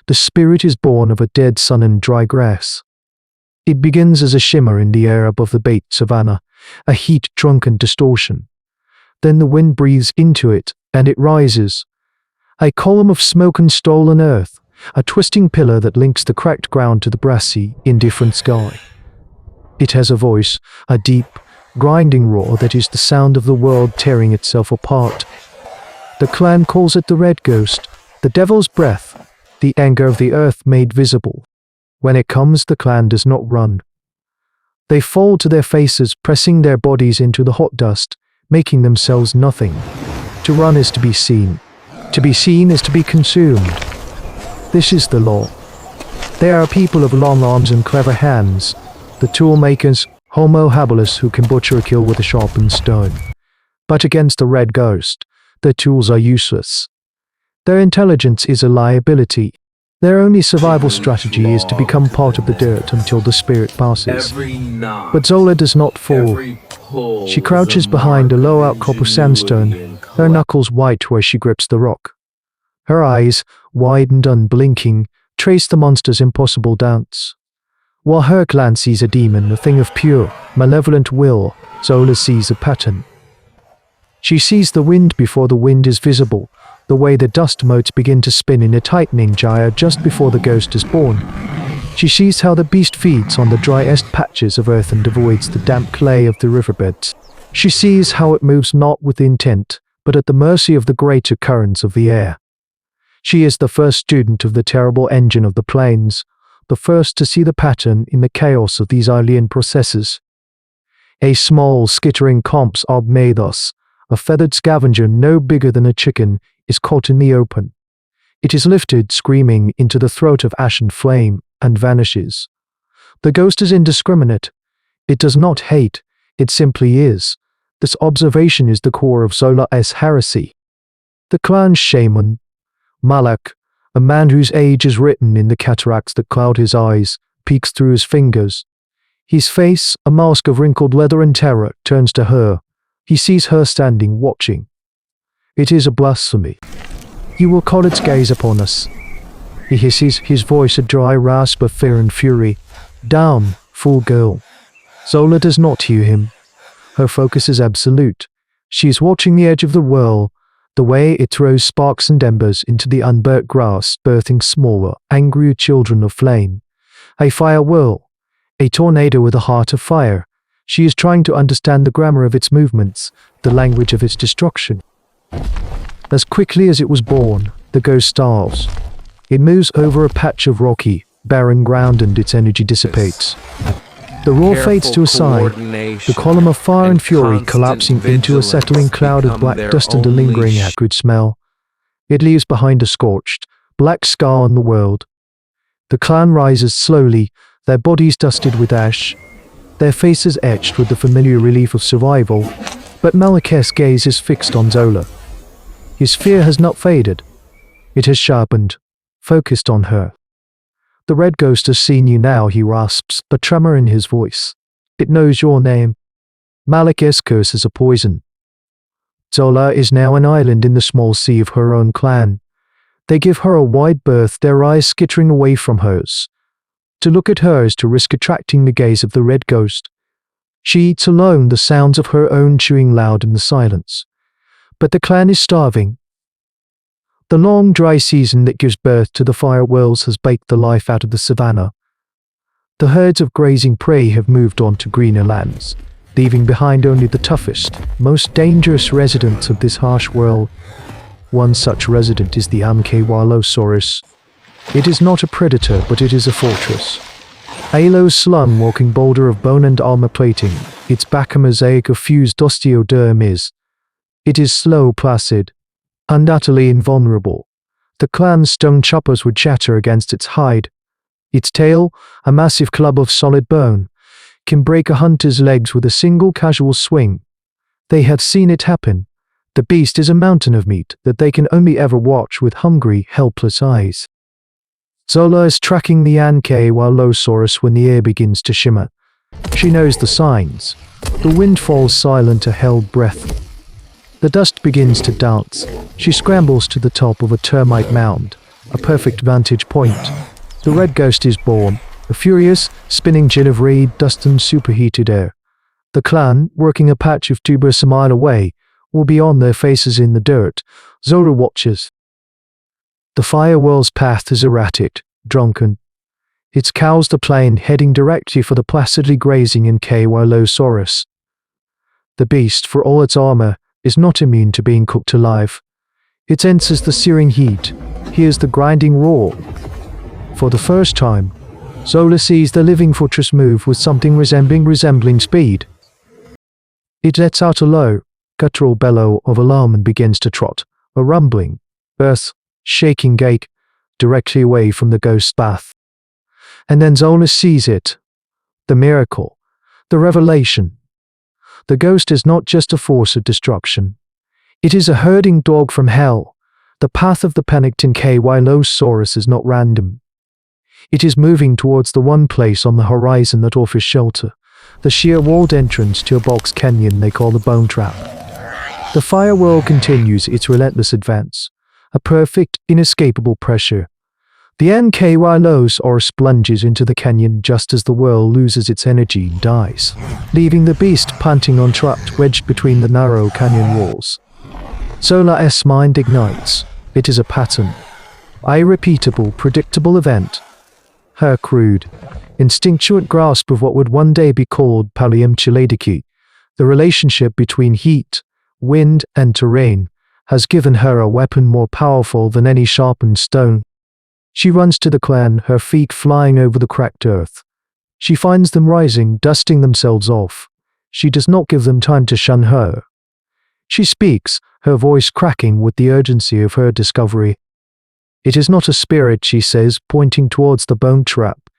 The spirit is born of a dead sun and dry grass. It begins as a shimmer in the air above the baked savanna, a heat-drunken distortion. Then the wind breathes into it, and it rises. A column of smoke and stolen earth, a twisting pillar that links the cracked ground to the brassy, indifferent sky. It has a voice, a deep, grinding roar that is the sound of the world tearing itself apart. The clan calls it the Red Ghost, the devil's breath, the anger of the earth made visible. When it comes, the clan does not run. They fall to their faces, pressing their bodies into the hot dust, making themselves nothing. To run is to be seen. To be seen is to be consumed. This is the law. They are people of long arms and clever hands, the tool makers, Homo habilis, who can butcher a kill with a sharpened stone. But against the Red Ghost, their tools are useless. Their intelligence is a liability. Their only survival strategy is to become part of the dirt until the spirit passes. But Zola does not fall. She crouches behind a low outcrop of sandstone, her knuckles white where she grips the rock. Her eyes, wide and unblinking, trace the monster's impossible dance. While her clan sees a demon, a thing of pure, malevolent will, Zola sees a pattern. She sees the wind before the wind is visible, the way the dust motes begin to spin in a tightening gyre just before the ghost is born. She sees how the beast feeds on the driest patches of earth and avoids the damp clay of the riverbeds. She sees how it moves not with intent, but at the mercy of the greater currents of the air. She is the first student of the terrible engine of the plains, the first to see the pattern in the chaos of these aeolian processes. A small, skittering comps obmathos, a feathered scavenger no bigger than a chicken, is caught in the open. It is lifted, screaming, into the throat of ashen flame, and vanishes. The ghost is indiscriminate. It does not hate, it simply is. This observation is the core of Zola's heresy. The clan's shaman, Malak, a man whose age is written in the cataracts that cloud his eyes, peeks through his fingers. His face, a mask of wrinkled leather and terror, turns to her. He sees her standing, watching. It is a blasphemy. You will call its gaze upon us. He hisses, his voice a dry rasp of fear and fury. Down, fool girl. Zola does not hear him. Her focus is absolute. She is watching the edge of the whirl, the way it throws sparks and embers into the unburnt grass, birthing smaller, angrier children of flame. A fire whirl, a tornado with a heart of fire. She is trying to understand the grammar of its movements, the language of its destruction. As quickly as it was born, the ghost starves. It moves over a patch of rocky, barren ground and its energy dissipates. The roar fades to a sigh, the column of fire and fury collapsing into a settling cloud of black dust and a lingering acrid smell. It leaves behind a scorched, black scar on the world. The clan rises slowly, their bodies dusted with ash, their faces etched with the familiar relief of survival, but Malak's gaze is fixed on Zola. His fear has not faded. It has sharpened, focused on her. The Red Ghost has seen you now, he rasps, a tremor in his voice. It knows your name. Malak's curse is a poison. Zola is now an island in the small sea of her own clan. They give her a wide berth, their eyes skittering away from hers. To look at her is to risk attracting the gaze of the Red Ghost. She eats alone, the sounds of her own chewing loud in the silence. But the clan is starving. The long dry season that gives birth to the fire whirls has baked the life out of the savannah. The herds of grazing prey have moved on to greener lands, leaving behind only the toughest, most dangerous residents of this harsh world. One such resident is the Ankylosaurus. It is not a predator, but it is a fortress. A low slung walking boulder of bone and armor plating, its back a mosaic of fused osteoderms. It is slow, placid, and utterly invulnerable. The clan's stone choppers would shatter against its hide. Its tail, a massive club of solid bone, can break a hunter's legs with a single casual swing. They have seen it happen. The beast is a mountain of meat that they can only ever watch with hungry, helpless eyes. Zola is tracking the Ankylosaurus when the air begins to shimmer. She knows the signs. The wind falls silent, a held breath. The dust begins to dance. She scrambles to the top of a termite mound, a perfect vantage point. The red ghost is born, a furious, spinning gin of red dust and superheated air. The clan, working a patch of tubers a mile away, will be on their faces in the dirt. Zola watches. The fire whirl's path is erratic, drunken. It cows the plain, heading directly for the placidly grazing Ankylosaurus. The beast, for all its armor, is not immune to being cooked alive. It enters the searing heat, hears the grinding roar. For the first time, Zola sees the living fortress move with something resembling speed. It lets out a low, guttural bellow of alarm and begins to trot, a rumbling, earth-shaking gait, directly away from the ghost's path. And then Zola sees it. The miracle. The revelation. The ghost is not just a force of destruction. It is a herding dog from hell. The path of the panicked Ankylosaurus is not random. It is moving towards the one place on the horizon that offers shelter, the sheer-walled entrance to a box canyon they call the Bone Trap. The fire whirl continues its relentless advance, a perfect, inescapable pressure. The Ankylosaurus plunges into the canyon just as the whirl loses its energy and dies, leaving the beast panting on trapped wedged between the narrow canyon walls. Zola's mind ignites. It is a pattern. A repeatable, predictable event. Her crude, instinctual grasp of what would one day be called paleontology, the relationship between heat, wind, and terrain, has given her a weapon more powerful than any sharpened stone. She runs to the clan, her feet flying over the cracked earth. She finds them rising, dusting themselves off. She does not give them time to shun her. She speaks, her voice cracking with the urgency of her discovery. It is not a spirit, she says, pointing towards the bone trap.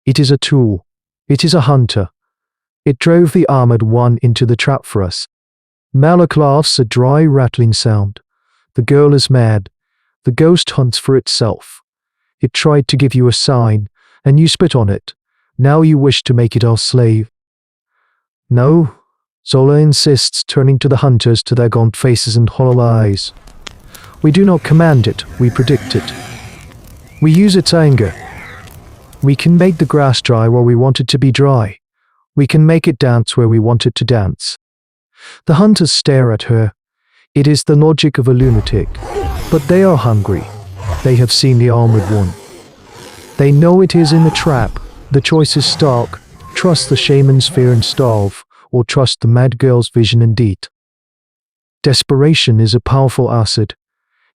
It is a tool. It is a hunter. It drove the armored one into the trap for us. Malak laughs, a dry, rattling sound. The girl is mad. The ghost hunts for itself. It tried to give you a sign, and you spit on it. Now you wish to make it our slave. No, Zola insists, turning to the hunters, to their gaunt faces and hollow eyes. We do not command it, we predict it. We use its anger. We can make the grass dry where we want it to be dry. We can make it dance where we want it to dance. The hunters stare at her. It is the logic of a lunatic. But they are hungry. They have seen the armored one. They know it is in the trap. The choice is stark. Trust the shaman's fear and starve, or trust the mad girl's vision and deed. Desperation is a powerful acid.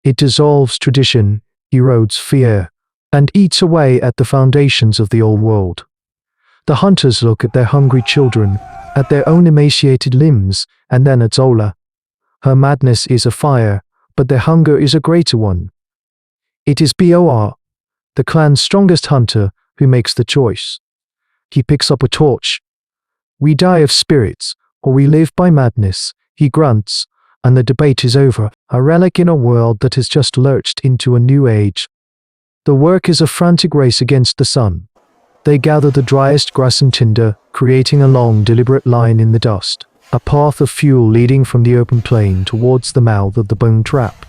It dissolves tradition, erodes fear, and eats away at the foundations of the old world. The hunters look at their hungry children, at their own emaciated limbs, and then at Zola. Her madness is a fire, but their hunger is a greater one. It is Bor, the clan's strongest hunter, who makes the choice. He picks up a torch. We die of spirits, or we live by madness, he grunts, and the debate is over, a relic in a world that has just lurched into a new age. The work is a frantic race against the sun. They gather the driest grass and tinder, creating a long, deliberate line in the dust, a path of fuel leading from the open plain towards the mouth of the bone trap.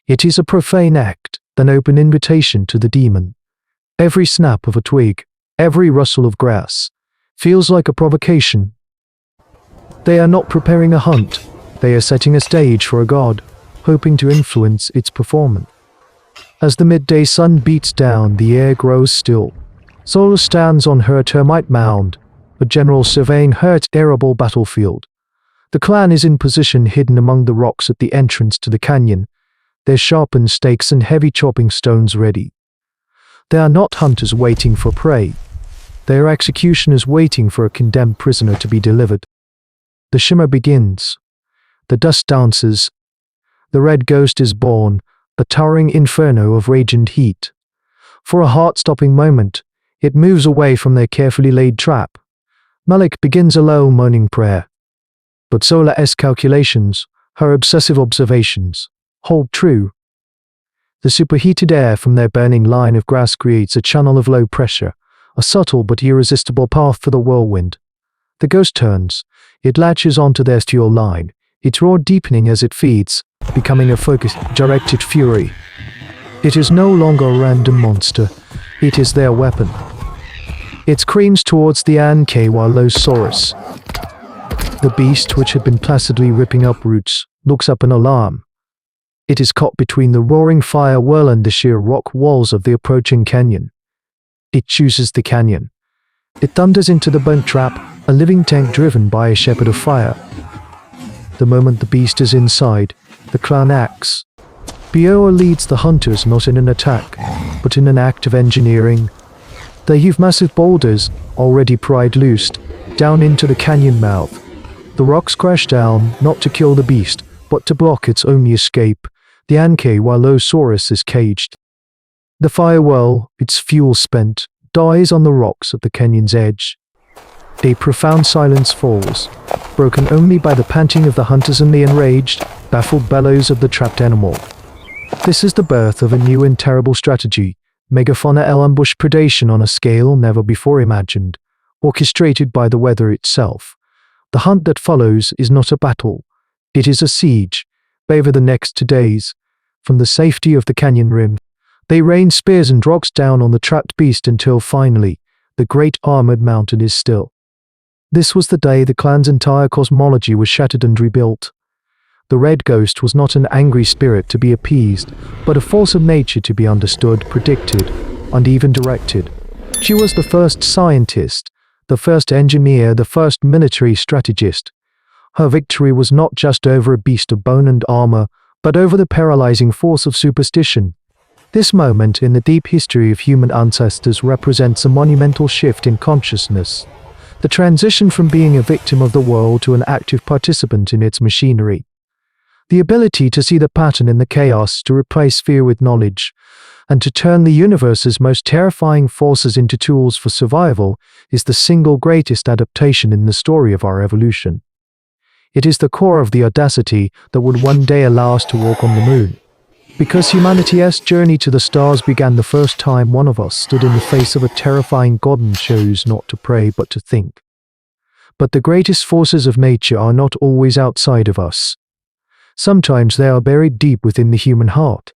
It is a profane act, an open invitation to the demon. Every snap of a twig, every rustle of grass, feels like a provocation. They are not preparing a hunt, they are setting a stage for a god, hoping to influence its performance. As the midday sun beats down, the air grows still. Zola stands on her termite mound, a general surveying her terrible battlefield. The clan is in position, hidden among the rocks at the entrance to the canyon, their sharpened stakes and heavy chopping stones ready. They are not hunters waiting for prey. They are executioners waiting for a condemned prisoner to be delivered. The shimmer begins. The dust dances. The red ghost is born, a towering inferno of rage and heat. For a heart-stopping moment, it moves away from their carefully laid trap. Malik begins a low, moaning prayer. But Zola's calculations, her obsessive observations, hold true. The superheated air from their burning line of grass creates a channel of low pressure, a subtle but irresistible path for the whirlwind. The ghost turns. It latches onto their fuel line, its roar deepening as it feeds, becoming a focused, directed fury. It is no longer a random monster, it is their weapon. It screams towards the Ankylosaurus. The beast, which had been placidly ripping up roots, looks up in alarm. It is caught between the roaring fire whirl and the sheer rock walls of the approaching canyon. It chooses the canyon. It thunders into the bone trap, a living tank driven by a shepherd of fire. The moment the beast is inside, the clan acts. Bioa leads the hunters not in an attack, but in an act of engineering. They heave massive boulders, already pried loosed, down into the canyon mouth. The rocks crash down, not to kill the beast, but to block its only escape. The Ankylosaurus is caged. The fire whirl, its fuel spent, dies on the rocks at the canyon's edge. A profound silence falls, broken only by the panting of the hunters and the enraged, baffled bellows of the trapped animal. This is the birth of a new and terrible strategy, megafauna ambush predation on a scale never before imagined, orchestrated by the weather itself. The hunt that follows is not a battle, it is a siege. Over the next 2 days, from the safety of the canyon rim, they rain spears and rocks down on the trapped beast until finally, the great armored mountain is still. This was the day the clan's entire cosmology was shattered and rebuilt. The red ghost was not an angry spirit to be appeased, but a force of nature to be understood, predicted, and even directed. She was the first scientist, the first engineer, the first military strategist. Her victory was not just over a beast of bone and armor, but over the paralyzing force of superstition. This moment in the deep history of human ancestors represents a monumental shift in consciousness, the transition from being a victim of the world to an active participant in its machinery. The ability to see the pattern in the chaos, to replace fear with knowledge, and to turn the universe's most terrifying forces into tools for survival is the single greatest adaptation in the story of our evolution. It is the core of the audacity that would one day allow us to walk on the moon. Because humanity's journey to the stars began the first time one of us stood in the face of a terrifying god and chose not to pray but to think. But the greatest forces of nature are not always outside of us. Sometimes they are buried deep within the human heart.